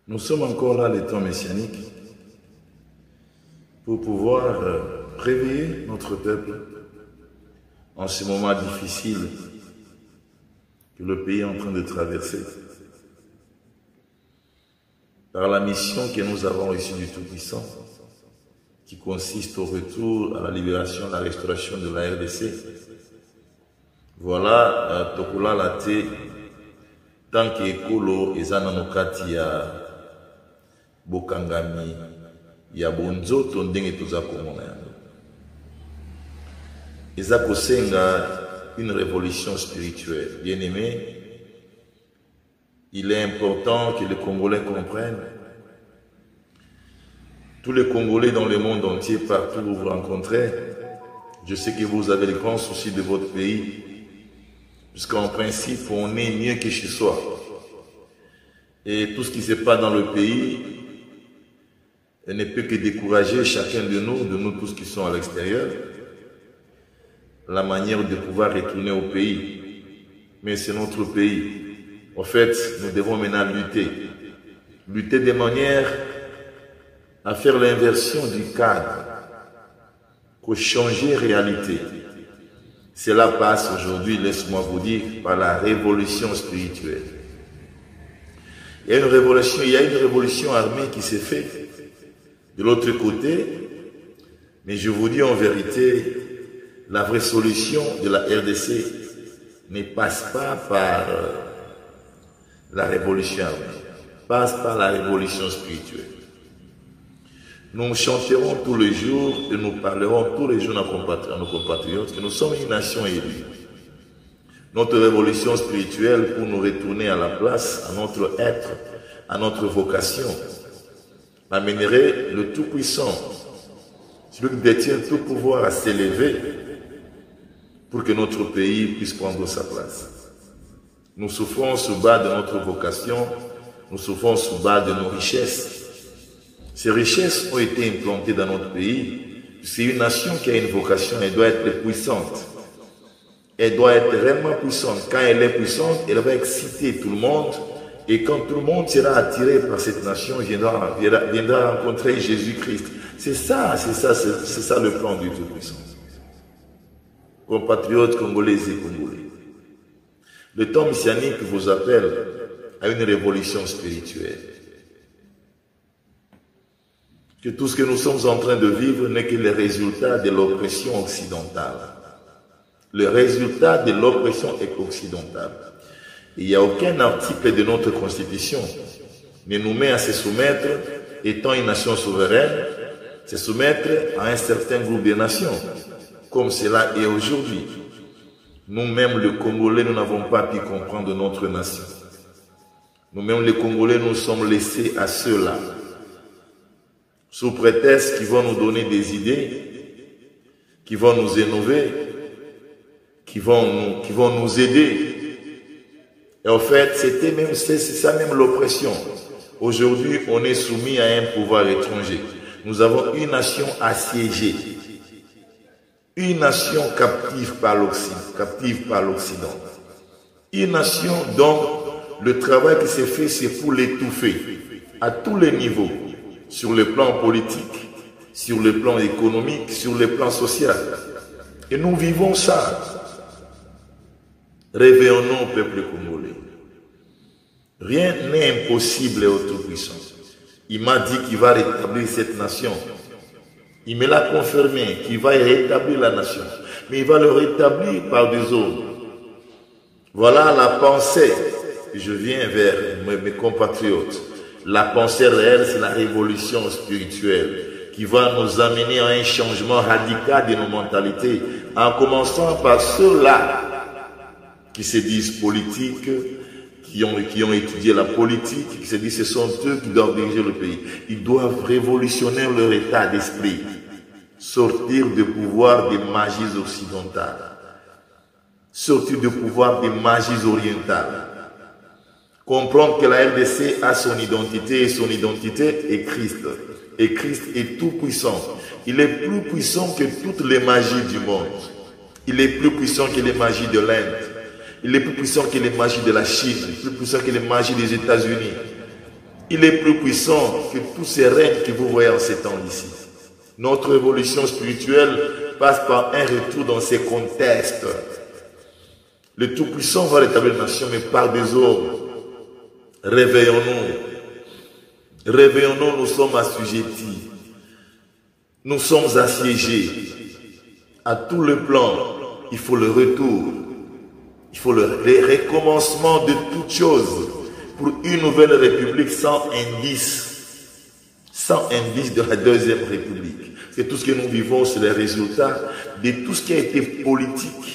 Nous sommes encore là, les temps messianiques, pour pouvoir réveiller notre peuple en ce moment difficile que le pays est en train de traverser. Par la mission que nous avons reçue du Tout-Puissant, qui consiste au retour à la libération, à la restauration de la RDC. Voilà, Tokula Late, tant qu'Ekolo, Ezananokati, ya Bokangami, ya Bonzo, Tondenge Tozakomona. Ezakosenga, une révolution spirituelle. Bien aimé, il est important que les Congolais comprennent. Tous les Congolais dans le monde entier, partout où vous vous rencontrez, je sais que vous avez les grands soucis de votre pays, puisqu'en principe, on est mieux que chez soi. Et tout ce qui se passe dans le pays ne peut que décourager chacun de nous tous qui sont à l'extérieur, la manière de pouvoir retourner au pays. Mais c'est notre pays. En fait, nous devons maintenant lutter de manière à faire l'inversion du cadre, pour changer réalité. Cela passe aujourd'hui, laisse-moi vous dire, par la révolution spirituelle. Il y a une révolution armée qui s'est faite de l'autre côté, mais je vous dis en vérité, la vraie solution de la RDC ne passe pas par la révolution armée, passe par la révolution spirituelle. Nous chanterons tous les jours et nous parlerons tous les jours à nos compatriotes que nous sommes une nation élue. Notre révolution spirituelle pour nous retourner à la place, à notre être, à notre vocation, amènerait le Tout-Puissant, celui qui détient tout pouvoir, à s'élever pour que notre pays puisse prendre sa place. Nous souffrons sous bas de notre vocation, nous souffrons sous bas de nos richesses. Ces richesses ont été implantées dans notre pays. C'est une nation qui a une vocation, elle doit être puissante. Elle doit être réellement puissante. Quand elle est puissante, elle va exciter tout le monde. Et quand tout le monde sera attiré par cette nation, viendra rencontrer Jésus-Christ. C'est ça le plan du Tout-Puissant. Compatriotes congolais et congolais. Le temps messianique vous appelle à une révolution spirituelle. Que tout ce que nous sommes en train de vivre n'est que le résultat de l'oppression occidentale. Le résultat de l'oppression occidentale. Il n'y a aucun article de notre Constitution ne nous met à se soumettre, étant une nation souveraine, se soumettre à un certain groupe de nations, comme cela est aujourd'hui. Nous-mêmes, les Congolais, nous n'avons pas pu comprendre notre nation. Nous-mêmes, les Congolais, nous sommes laissés à ceux-là, sous prétexte qu'ils vont nous donner des idées, qui vont nous innover, qui vont nous aider. Et en fait, c'est ça même l'oppression. Aujourd'hui, on est soumis à un pouvoir étranger. Nous avons une nation assiégée, une nation captive par l'Occident, une nation dont le travail qui s'est fait, c'est pour l'étouffer à tous les niveaux. Sur le plan politique, sur le plan économique, sur le plan social. Et nous vivons ça. Réveillons-nous, peuple congolais. Rien n'est impossible au Tout-Puissant. Il m'a dit qu'il va rétablir cette nation. Il me l'a confirmé qu'il va rétablir la nation. Mais il va le rétablir par des autres. Voilà la pensée. Je viens vers mes compatriotes. La pensée réelle, c'est la révolution spirituelle qui va nous amener à un changement radical de nos mentalités, en commençant par ceux-là qui se disent politiques, qui ont étudié la politique, qui se disent que ce sont eux qui doivent diriger le pays. Ils doivent révolutionner leur état d'esprit, sortir du pouvoir des magies occidentales, sortir du pouvoir des magies orientales. Comprendre que la RDC a son identité et son identité est Christ. Et Christ est tout puissant. Il est plus puissant que toutes les magies du monde. Il est plus puissant que les magies de l'Inde. Il est plus puissant que les magies de la Chine. Il est plus puissant que les magies des États-Unis. Il est plus puissant que tous ces règnes que vous voyez en ces temps ici. Notre évolution spirituelle passe par un retour dans ces contextes. Le Tout-Puissant va rétablir la nation, mais par des ordres. Réveillons-nous. Réveillons-nous, nous sommes assujettis. Nous sommes assiégés. À tout le plan, il faut le retour. Il faut le recommencement de toutes choses pour une nouvelle république sans indice de la deuxième république. C'est tout ce que nous vivons, c'est les résultats de tout ce qui a été politique